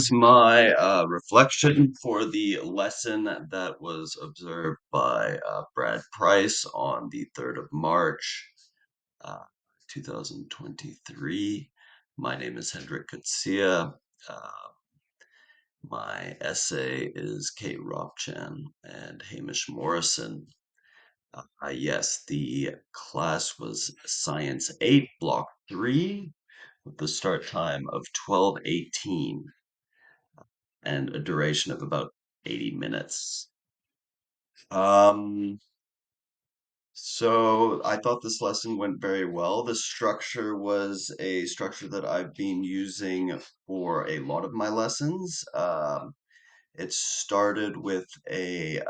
My reflection for the lesson that was observed by Brad Price on the 3rd of March, uh, 2023. My name is Hendrik Kutsia. Uh, my essay is Kate Ropchan and Hamish Morrison. Yes, the class was Science 8, Block 3, with the start time of 12:18 and a duration of about 80 minutes. Um, so I thought this lesson went very well. The structure was a structure that I've been using for a lot of my lessons. It started with a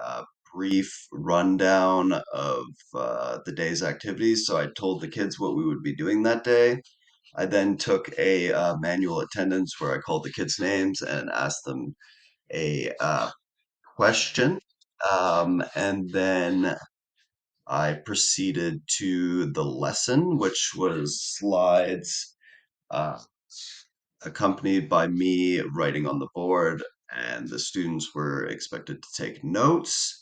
brief rundown of the day's activities. So I told the kids what we would be doing that day. I then took a manual attendance where I called the kids' names and asked them a question. And then I proceeded to the lesson, which was slides uh, accompanied by me writing on the board, and the students were expected to take notes.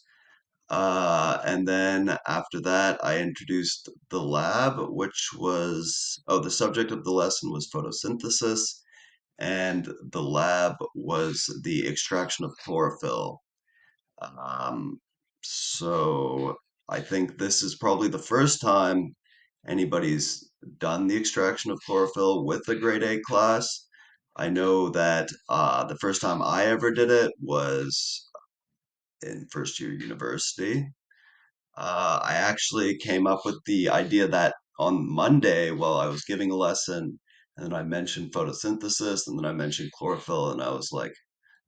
And then after that, I introduced the lab, which was, oh, the subject of the lesson was photosynthesis, and the lab was the extraction of chlorophyll. Um, so I think this is probably the first time anybody's done the extraction of chlorophyll with a grade A class. I know that the first time I ever did it was in first year university. I actually came up with the idea that on Monday while I was giving a lesson, and then I mentioned photosynthesis, and then I mentioned chlorophyll, and I was like,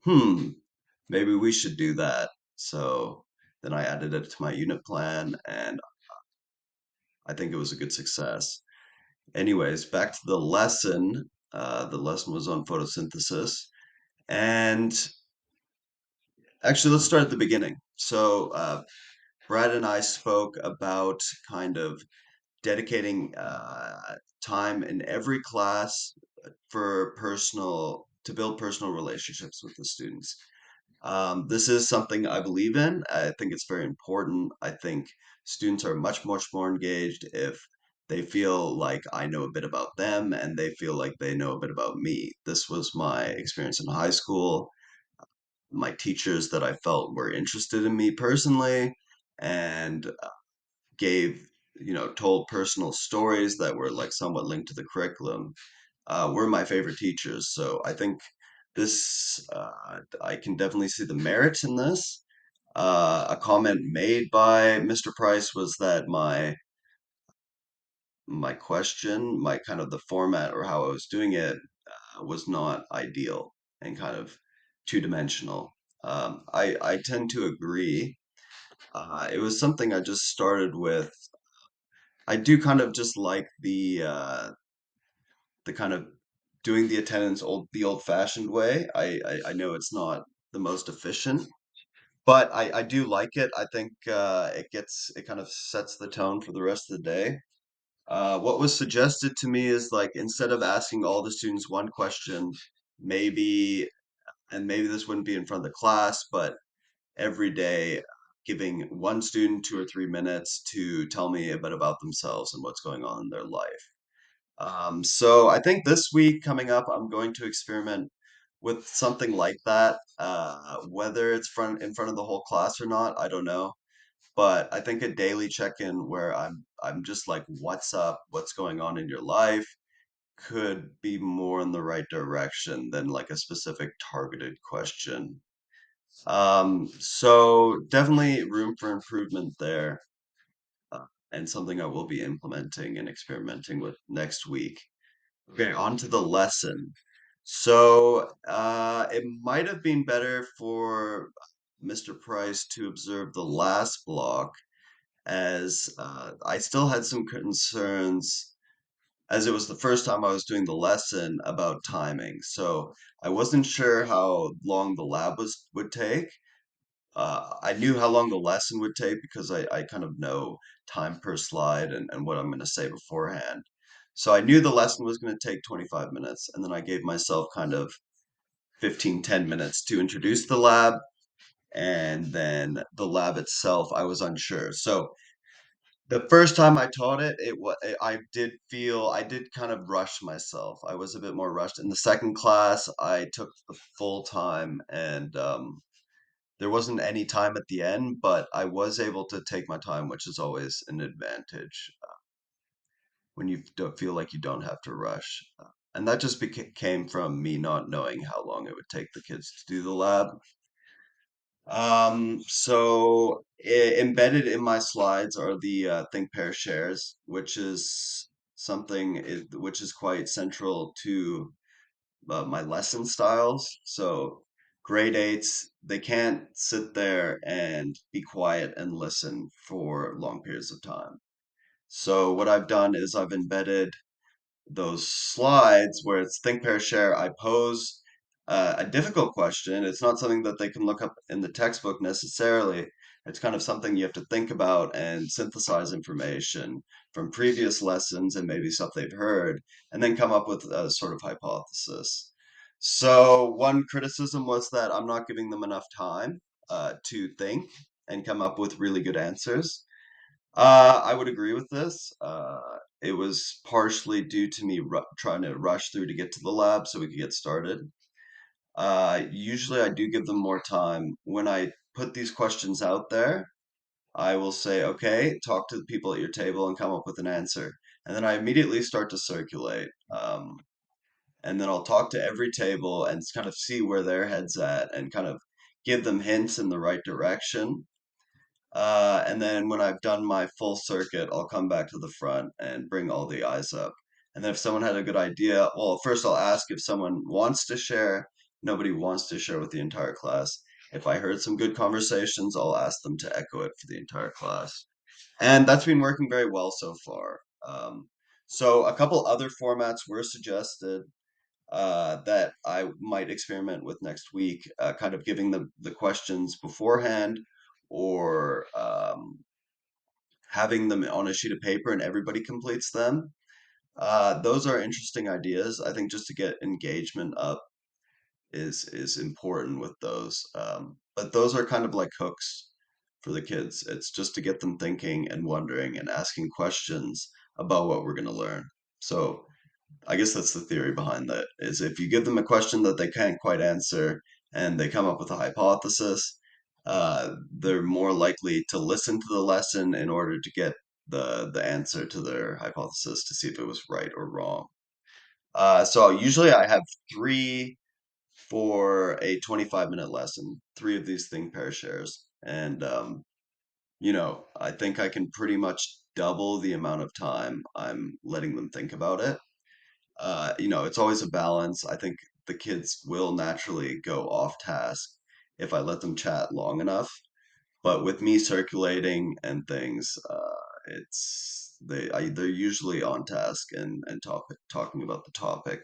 hmm, maybe we should do that. So then I added it to my unit plan, and I think it was a good success. Anyways, back to the lesson. The lesson was on photosynthesis. And actually, let's start at the beginning. So, Brad and I spoke about kind of dedicating time in every class for to build personal relationships with the students. This is something I believe in. I think it's very important. I think students are much more engaged if they feel like I know a bit about them and they feel like they know a bit about me. This was my experience in high school. My teachers that I felt were interested in me personally and gave, told personal stories that were like somewhat linked to the curriculum were my favorite teachers. So I think I can definitely see the merit in this. A comment made by Mr. Price was that my question, my kind of the format or how I was doing it, was not ideal and kind of two-dimensional. I tend to agree. It was something I just started with. I do kind of just like the kind of doing the attendance the old-fashioned way. I know it's not the most efficient, but I do like it. I think it kind of sets the tone for the rest of the day. What was suggested to me is like instead of asking all the students one question, maybe and maybe this wouldn't be in front of the class, but every day giving one student 2 or 3 minutes to tell me a bit about themselves and what's going on in their life. So I think this week coming up, I'm going to experiment with something like that. Whether it's in front of the whole class or not, I don't know. But I think a daily check-in where I'm just like, what's up? What's going on in your life? Could be more in the right direction than like a specific targeted question. So definitely room for improvement there, and something I will be implementing and experimenting with next week. Okay, on to the lesson. So, it might have been better for Mr. Price to observe the last block, as I still had some concerns, as it was the first time I was doing the lesson about timing. So I wasn't sure how long the lab would take. I knew how long the lesson would take because I kind of know time per slide and what I'm going to say beforehand. So I knew the lesson was going to take 25 minutes, and then I gave myself kind of 15-10 minutes to introduce the lab, and then the lab itself, I was unsure. So the first time I taught it, I did feel I did kind of rush myself. I was a bit more rushed. In the second class, I took the full time, and there wasn't any time at the end, but I was able to take my time, which is always an advantage when you don't feel like you don't have to rush. And that just came from me not knowing how long it would take the kids to do the lab. So embedded in my slides are the think pair shares, which is which is quite central to my lesson styles. So grade eights, they can't sit there and be quiet and listen for long periods of time. So what I've done is I've embedded those slides where it's think, pair, share. I pose a difficult question. It's not something that they can look up in the textbook necessarily. It's kind of something you have to think about and synthesize information from previous lessons and maybe stuff they've heard, and then come up with a sort of hypothesis. So one criticism was that I'm not giving them enough time to think and come up with really good answers. I would agree with this. It was partially due to me trying to rush through to get to the lab so we could get started. Usually, I do give them more time. When I put these questions out there, I will say, okay, talk to the people at your table and come up with an answer. And then I immediately start to circulate. And then I'll talk to every table and kind of see where their head's at and kind of give them hints in the right direction. And then when I've done my full circuit, I'll come back to the front and bring all the eyes up. And then if someone had a good idea, well, first I'll ask if someone wants to share. Nobody wants to share with the entire class. If I heard some good conversations, I'll ask them to echo it for the entire class. And that's been working very well so far. So a couple other formats were suggested that I might experiment with next week, kind of giving the questions beforehand or having them on a sheet of paper and everybody completes them. Those are interesting ideas. I think just to get engagement up is important with those. But those are kind of like hooks for the kids. It's just to get them thinking and wondering and asking questions about what we're going to learn. So I guess that's the theory behind that is if you give them a question that they can't quite answer and they come up with a hypothesis, they're more likely to listen to the lesson in order to get the answer to their hypothesis to see if it was right or wrong. So usually I have three for a 25-minute lesson, three of these thing pair shares. And I think I can pretty much double the amount of time I'm letting them think about it. It's always a balance. I think the kids will naturally go off task if I let them chat long enough. But with me circulating and things, they're usually on task and talking about the topic.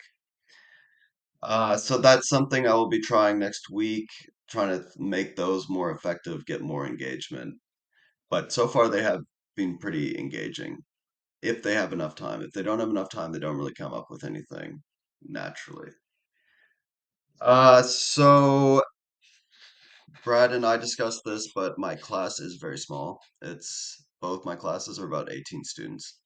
So that's something I will be trying next week, trying to make those more effective, get more engagement. But so far they have been pretty engaging if they have enough time. If they don't have enough time, they don't really come up with anything naturally. So Brad and I discussed this, but my class is very small. It's both my classes are about 18 students.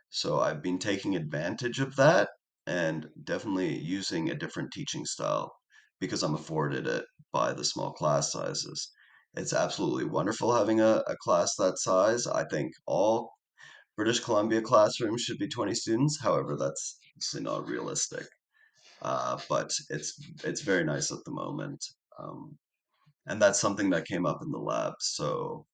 So I've been taking advantage of that and definitely using a different teaching style because I'm afforded it by the small class sizes. It's absolutely wonderful having a class that size. I think all British Columbia classrooms should be 20 students. However, that's obviously not realistic. But it's very nice at the moment. Um, and that's something that came up in the lab. So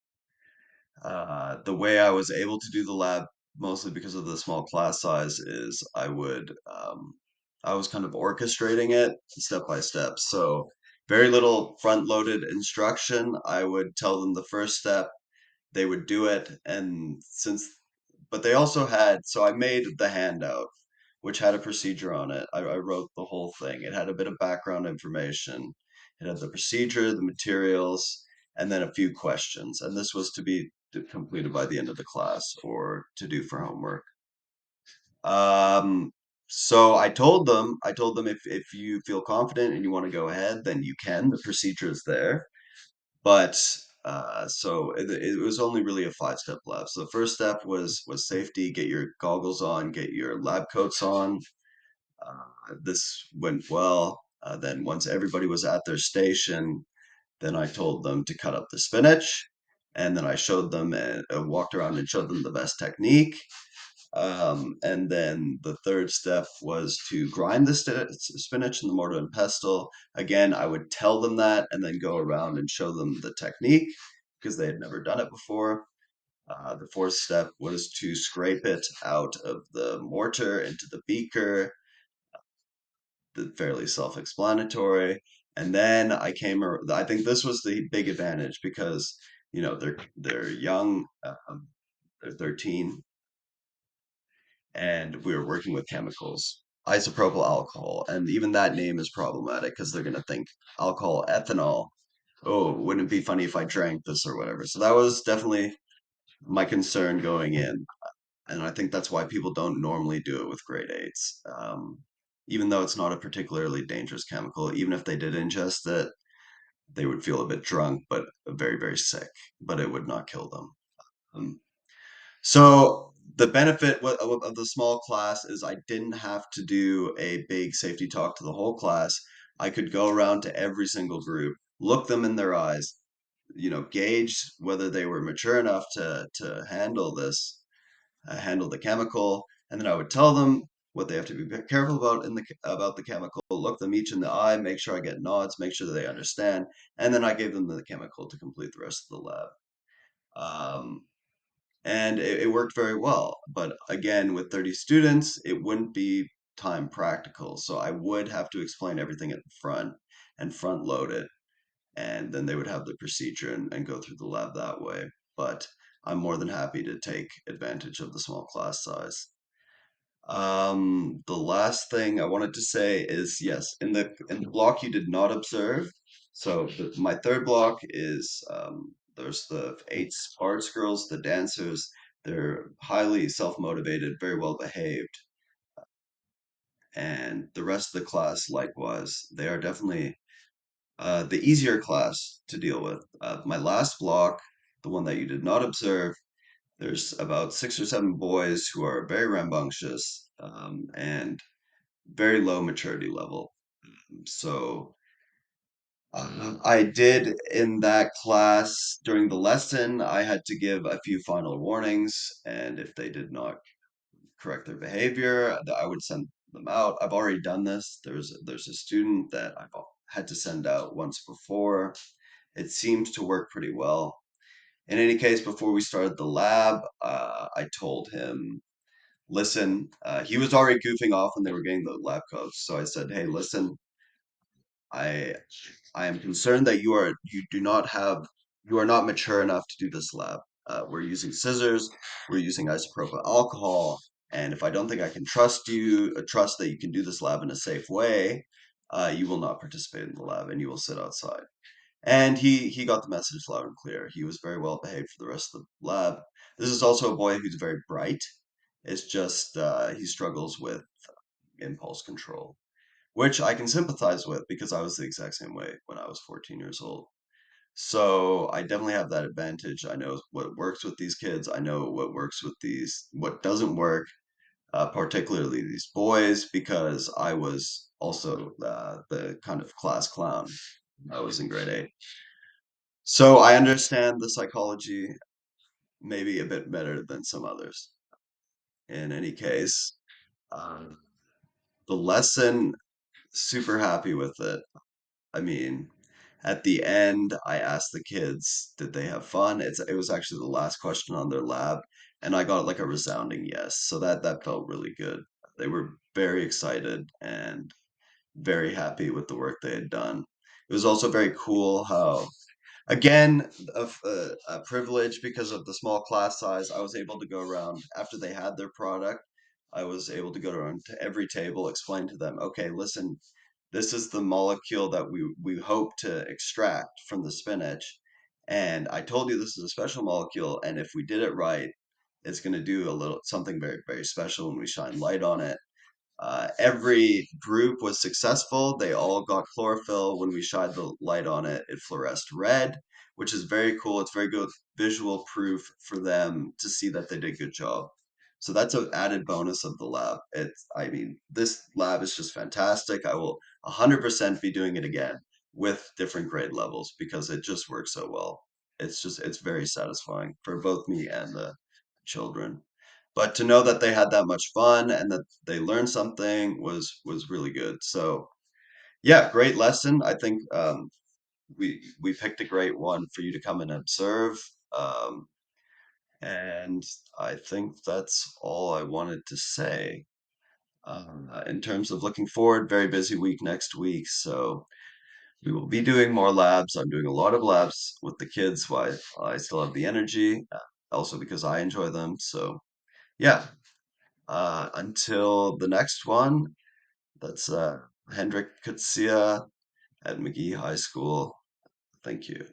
the way I was able to do the lab, mostly because of the small class size, is I was kind of orchestrating it step by step. So very little front-loaded instruction. I would tell them the first step, they would do it, and but they also had, so I made the handout, which had a procedure on it. I wrote the whole thing. It had a bit of background information. It had the procedure, the materials, and then a few questions. And this was to be completed by the end of the class or to do for homework. Um, So I told them if you feel confident and you want to go ahead, then you can. The procedure is there. But it was only really a five-step lab. So the first step was safety, get your goggles on, get your lab coats on. This went well. Then once everybody was at their station, then I told them to cut up the spinach, and then I showed them and walked around and showed them the best technique. And then the third step was to grind the spinach in the mortar and pestle. Again, I would tell them that and then go around and show them the technique because they had never done it before. The fourth step was to scrape it out of the mortar into the beaker, fairly self-explanatory. And then I think this was the big advantage because, they're young, they're 13, and we were working with chemicals, isopropyl alcohol, and even that name is problematic because they're gonna think alcohol, ethanol. Oh, wouldn't it be funny if I drank this or whatever? So that was definitely my concern going in, and I think that's why people don't normally do it with grade eights. Even though it's not a particularly dangerous chemical, even if they did ingest it, they would feel a bit drunk, but very, very sick, but it would not kill them. Um, So the benefit of the small class is I didn't have to do a big safety talk to the whole class. I could go around to every single group, look them in their eyes, gauge whether they were mature enough to handle this, handle the chemical, and then I would tell them what they have to be careful about about the chemical, look them each in the eye, make sure I get nods, make sure that they understand, and then I gave them the chemical to complete the rest of the lab. Um, and it worked very well. But again, with 30 students, it wouldn't be time practical. So I would have to explain everything at the front and front load it. And then they would have the procedure and go through the lab that way. But I'm more than happy to take advantage of the small class size. The last thing I wanted to say is yes, in the block you did not observe. So my third block is there's the eight arts girls, the dancers. They're highly self-motivated, very well behaved, and the rest of the class likewise. They are definitely the easier class to deal with. My last block, the one that you did not observe, there's about six or seven boys who are very rambunctious, and very low maturity level. So I did in that class during the lesson, I had to give a few final warnings, and if they did not correct their behavior, I would send them out. I've already done this. There's a student that I've had to send out once before. It seems to work pretty well. In any case, before we started the lab, I told him, listen, he was already goofing off when they were getting the lab coats. So I said, hey, listen, I I am concerned that you are not mature enough to do this lab. We're using scissors, we're using isopropyl alcohol, and if I don't think I can trust that you can do this lab in a safe way, you will not participate in the lab and you will sit outside. And he got the message loud and clear. He was very well behaved for the rest of the lab. This is also a boy who's very bright. It's just he struggles with impulse control, which I can sympathize with because I was the exact same way when I was 14 years old. So I definitely have that advantage. I know what works with these kids. I know what doesn't work, particularly these boys, because I was also the kind of class clown. I was in grade eight. So I understand the psychology maybe a bit better than some others. In any case, um, the lesson, super happy with it. I mean, at the end, I asked the kids, did they have fun? It was actually the last question on their lab, and I got like a resounding yes. So that felt really good. They were very excited and very happy with the work they had done. It was also very cool how, again, a privilege because of the small class size, I was able to go around after they had their product. I was able to go around to every table, explain to them, okay, listen, this is the molecule that we hope to extract from the spinach. And I told you this is a special molecule, and if we did it right, it's going to do a little something very, very special when we shine light on it. Every group was successful. They all got chlorophyll. When we shined the light on it, it fluoresced red, which is very cool. It's very good visual proof for them to see that they did a good job. So that's an added bonus of the lab. I mean, this lab is just fantastic. I will 100% be doing it again with different grade levels because it just works so well. It's very satisfying for both me and the children. But to know that they had that much fun and that they learned something was really good. So yeah, great lesson. I think we picked a great one for you to come and observe. Um, and I think that's all I wanted to say. In terms of looking forward, very busy week next week, so we will be doing more labs. I'm doing a lot of labs with the kids while I still have the energy, also because I enjoy them. So yeah, until the next one, that's Hendrik Kutsia at McGee High School. Thank you.